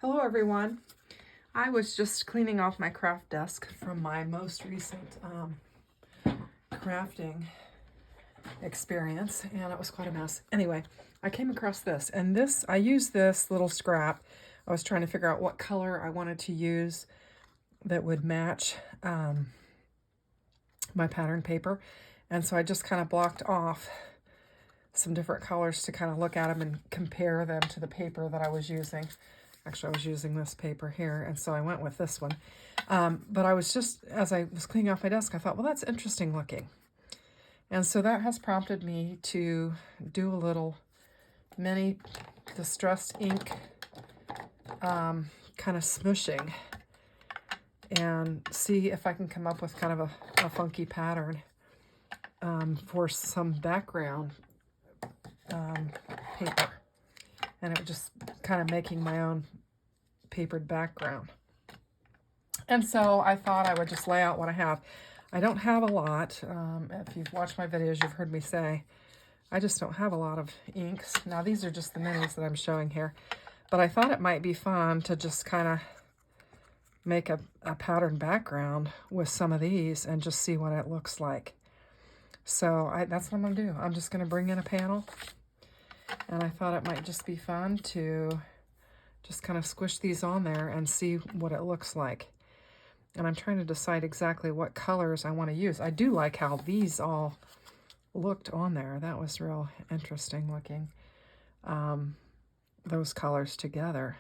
Hello everyone. I was just cleaning off my craft desk from my most recent crafting experience, and it was quite a mess. Anyway, I came across this, and I used this little scrap. I was trying to figure out what color I wanted to use that would match my pattern paper, and so I just kind of blocked off some different colors to kind of look at them and compare them to the paper that I was using. Actually, I was using this paper here, and so I went with this one. But I was just, as I was cleaning off my desk, I thought, well, that's interesting looking. And so that has prompted me to do a little mini distressed ink kind of smooshing and see if I can come up with kind of a funky pattern for some background paper. And it was just kind of making my own papered background. And so I thought I would just lay out what I have. I don't have a lot. If you've watched my videos, you've heard me say, I just don't have a lot of inks. Now, these are just the minis that I'm showing here. But I thought it might be fun to just kind of make a pattern background with some of these and just see what it looks like. So that's what I'm going to do. I'm just going to bring in a panel. And I thought it might just be fun to just kind of squish these on there and see what it looks like. And I'm trying to decide exactly what colors I want to use. I do like how these all looked on there. That was real interesting looking, those colors together.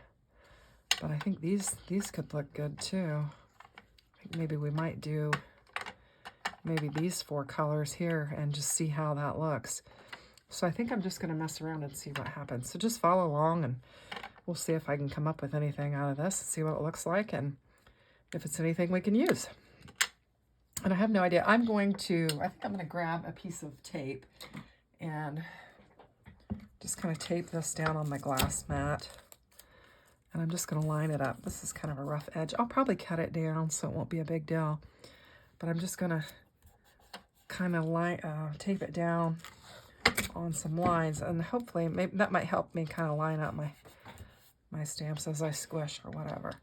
But I think these could look good too. I think maybe we might do maybe these 4 colors here and just see how that looks. So I think I'm just going to mess around and see what happens. So just follow along and we'll see if I can come up with anything out of this, see what it looks like, and if it's anything we can use. And I have no idea. I think I'm going to grab a piece of tape and just kind of tape this down on my glass mat. And I'm just going to line it up. This is kind of a rough edge. I'll probably cut it down so it won't be a big deal. But I'm just going to kind of tape it down on some lines, and hopefully maybe that might help me kind of line up my stamps as I squish or whatever.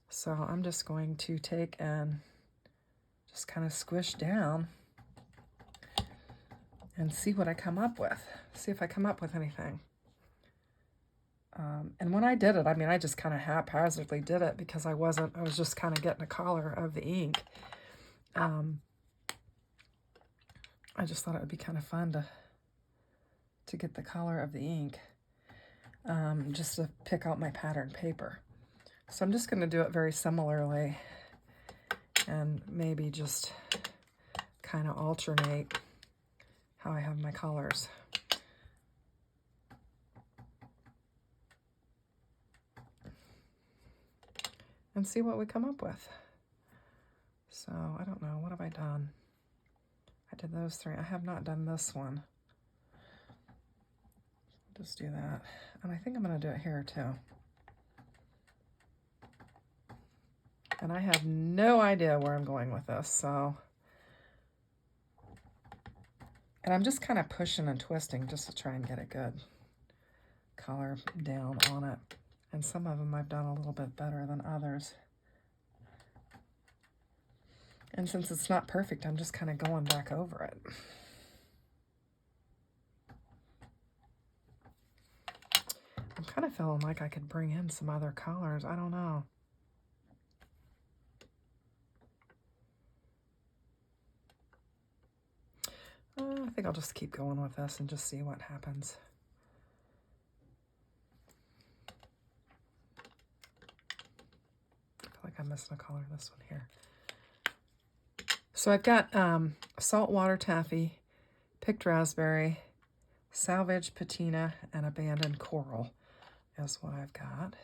So I'm just going to take and just kind of squish down and see what I come up with. See if I come up with anything. And when I did it, I mean, I just kind of haphazardly did it because I was just kind of getting a color of the ink. I just thought it would be kind of fun to get the color of the ink, just to pick out my pattern paper. So I'm just going to do it very similarly and maybe just kind of alternate how I have my colors. And see what we come up with. So I don't know, what have I done? I did those 3. I have not done this one. Just do that. And I think I'm going to do it here too. And I have no idea where I'm going with this, so. And I'm just kind of pushing and twisting just to try and get a good color down on it. And some of them I've done a little bit better than others. And since it's not perfect, I'm just kind of going back over it. I'm kind of feeling like I could bring in some other colors. I don't know. I think I'll just keep going with this and just see what happens. I feel like I'm missing a color in this one here. So I've got saltwater taffy, picked raspberry, salvage patina, and abandoned coral is what I've got.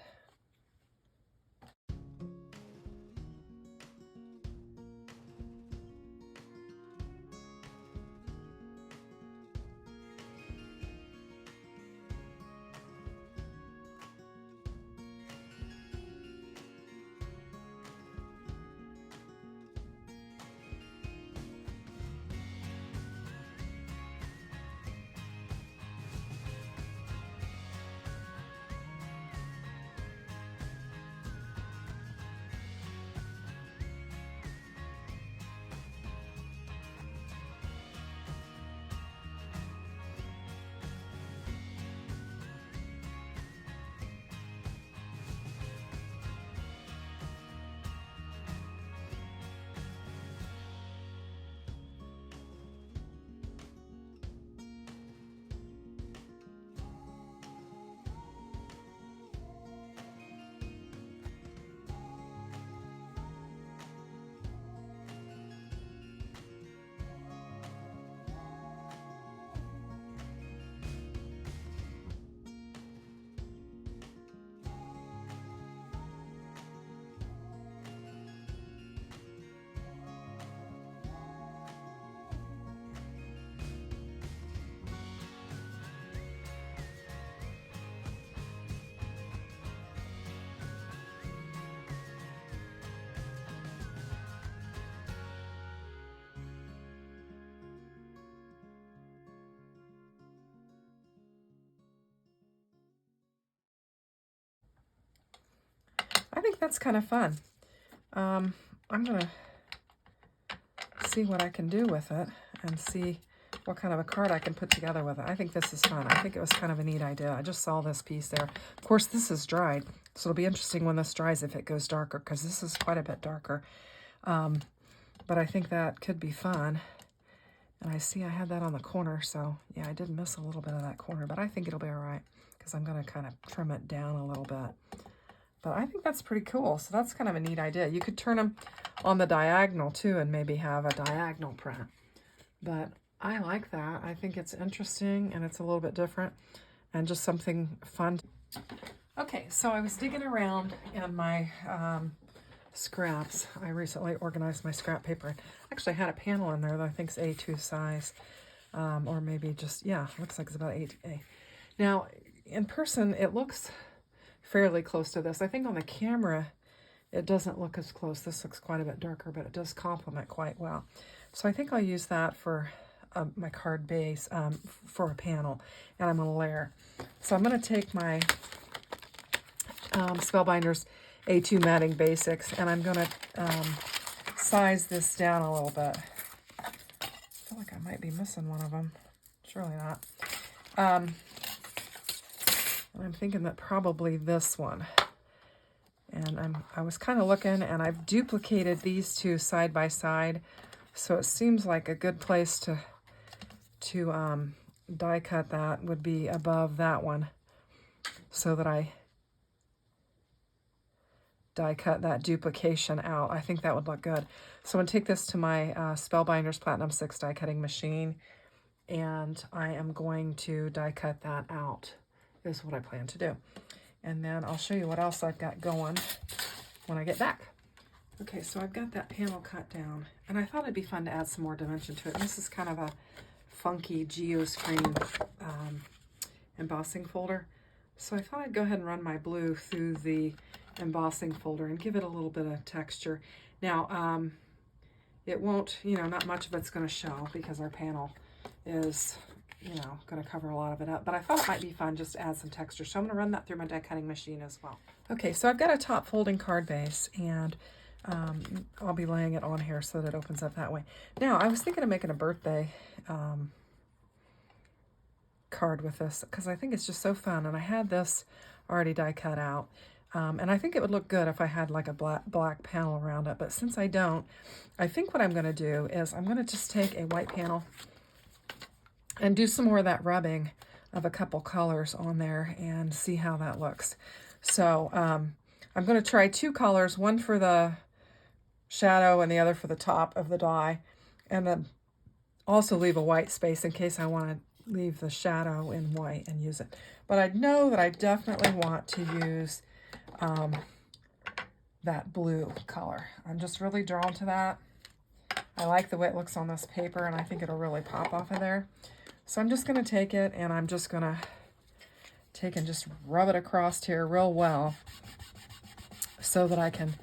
think that's kind of fun. I'm going to see what I can do with it and see what kind of a card I can put together with it. I think this is fun. I think it was kind of a neat idea. I just saw this piece there. Of course, this is dried, so it'll be interesting when this dries if it goes darker, because this is quite a bit darker. But I think that could be fun. And I see I had that on the corner, so yeah, I did miss a little bit of that corner, but I think it'll be all right because I'm going to kind of trim it down a little bit. But I think that's pretty cool. So that's kind of a neat idea. You could turn them on the diagonal too and maybe have a diagonal print. But I like that. I think it's interesting and it's a little bit different and just something fun. Okay, so I was digging around in my scraps. I recently organized my scrap paper. Actually, I had a panel in there that I think is A2 size, or maybe just, yeah, looks like it's about 8A. Now, in person, it looks fairly close to this. I think on the camera, it doesn't look as close. This looks quite a bit darker, but it does complement quite well. So I think I'll use that for my card base for a panel, and I'm going to layer. So I'm going to take my Spellbinders A2 Matting Basics, and I'm going to size this down a little bit. I feel like I might be missing one of them. Surely not. I'm thinking that probably this one. And I was kind of looking, and I've duplicated these two side by side, so it seems like a good place to die cut that would be above that one, so that I die cut that duplication out. I think that would look good. So I'm going to take this to my Spellbinders Platinum 6 die cutting machine, and I am going to die cut that out, is what I plan to do. And then I'll show you what else I've got going when I get back. Okay, so I've got that panel cut down, and I thought it'd be fun to add some more dimension to it. And this is kind of a funky geoscreen embossing folder. So I thought I'd go ahead and run my blue through the embossing folder and give it a little bit of texture. Now, it won't, not much of it's going to show because our panel is, going to cover a lot of it up. But I thought it might be fun just to add some texture. So I'm going to run that through my die cutting machine as well. Okay, so I've got a top folding card base, and I'll be laying it on here so that it opens up that way. Now, I was thinking of making a birthday card with this because I think it's just so fun. And I had this already die cut out. And I think it would look good if I had like a black panel around it. But since I don't, I think what I'm going to do is I'm going to just take a white panel and do some more of that rubbing of a couple colors on there and see how that looks. So I'm going to try two colors, one for the shadow and the other for the top of the die, and then also leave a white space in case I want to leave the shadow in white and use it. But I know that I definitely want to use that blue color. I'm just really drawn to that. I like the way it looks on this paper, and I think it'll really pop off of there. So I'm just going to take it, and I'm just going to take and just rub it across here real well so that I can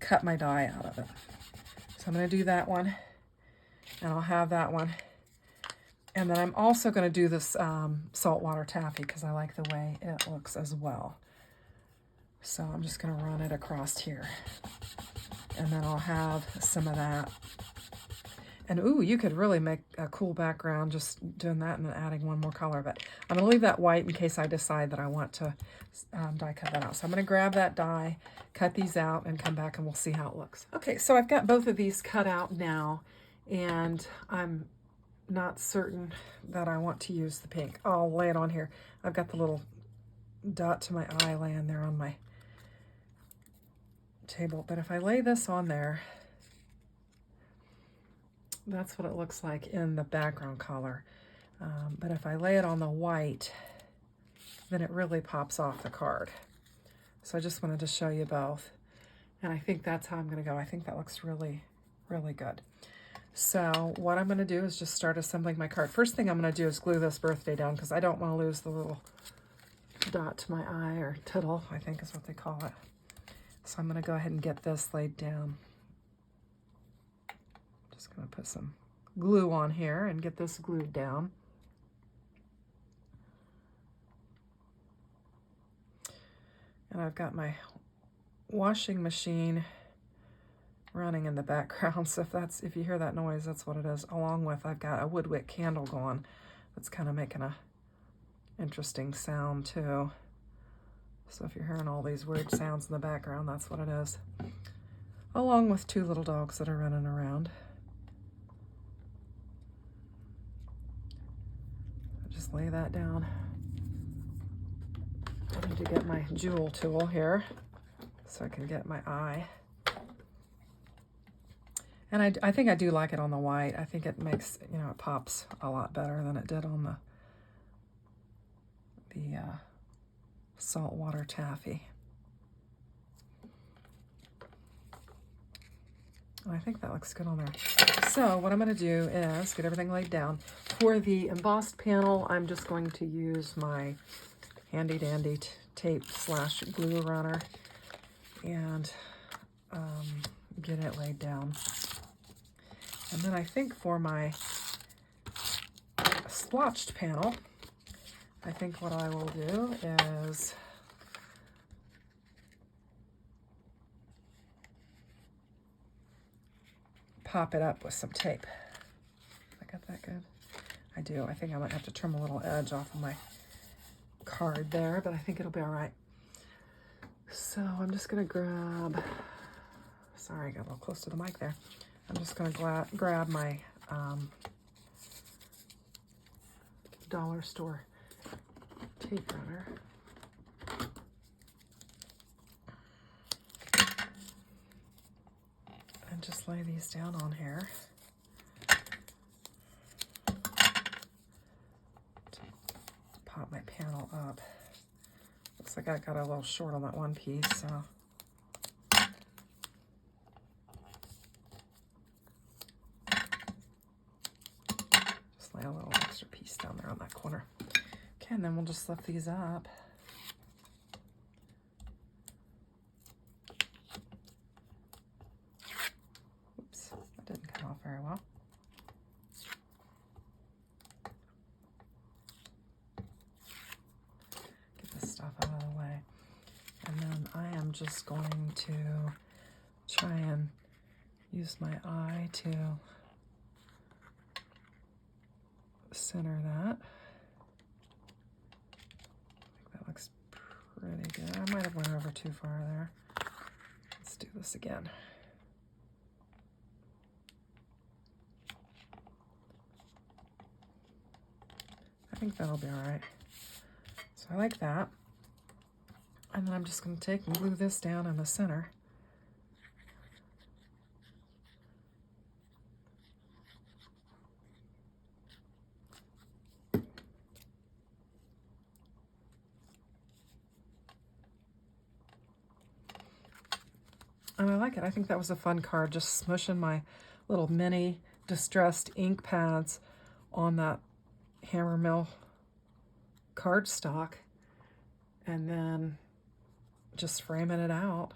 cut my die out of it. So I'm going to do that one, and I'll have that one. And then I'm also going to do this saltwater taffy because I like the way it looks as well. So I'm just going to run it across here. And then I'll have some of that. And ooh, you could really make a cool background just doing that and then adding one more color. But I'm going to leave that white in case I decide that I want to die cut that out. So I'm going to grab that die, cut these out, and come back and we'll see how it looks. Okay, so I've got both of these cut out now, and I'm not certain that I want to use the pink. I'll lay it on here. I've got the little dot to my eye laying there on my table. But if I lay this on there, that's what it looks like in the background color. But if I lay it on the white, then it really pops off the card. So I just wanted to show you both. And I think that's how I'm going to go. I think that looks really, really good. So what I'm going to do is just start assembling my card. First thing I'm going to do is glue this birthday down because I don't want to lose the little dot to my eye, or tittle, I think is what they call it. So I'm going to go ahead and get this laid down. Just going to put some glue on here and get this glued down. And I've got my washing machine running in the background. So if you hear that noise, that's what it is. Along with, I've got a wood wick candle going. That's kind of making a interesting sound too. So if you're hearing all these weird sounds in the background, that's what it is. Along with two little dogs that are running around. Just lay that down. I need to get my jewel tool here so I can get my eye. And I think I do like it on the white. I think it makes, you know, it pops a lot better than it did on the saltwater taffy. I think that looks good on there. So what I'm going to do is get everything laid down. For the embossed panel, I'm just going to use my handy dandy tape / glue runner and get it laid down. And then I think for my splotched panel, I think what I will do is pop it up with some tape. I got that good? I do. I think I might have to trim a little edge off of my card there, but I think it'll be all right. So I'm just going to grab, sorry, I got a little close to the mic there. I'm just going to grab my dollar store tape runner. And just lay these down on here. Pop my panel up. Looks like I got a little short on that one piece, so. Just lay a little extra piece down there on that corner. Okay, and then we'll just lift these up. Oops, that didn't come off very well. Get this stuff out of the way. And then I am just going to try and use my eye to center that. I think that looks pretty good. I might have went over too far there. Let's do this again. I think that'll be all right. So I like that. And then I'm just going to take and glue this down in the center. And I like it. I think that was a fun card, just smushing my little mini distressed ink pads on that hammer mill cardstock, and then just framing it out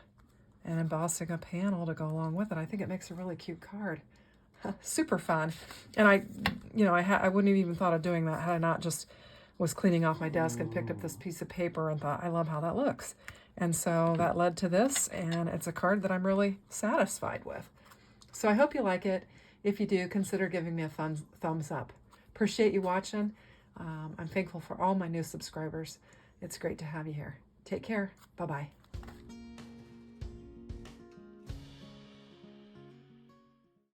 and embossing a panel to go along with it. I think it makes a really cute card. Super fun. And I wouldn't have even thought of doing that had I not just was cleaning off my desk and picked up this piece of paper and thought, I love how that looks. And so that led to this, and it's a card that I'm really satisfied with. So I hope you like it. If you do, consider giving me a thumbs up. Appreciate you watching. I'm thankful for all my new subscribers. It's great to have you here. Take care. Bye-bye.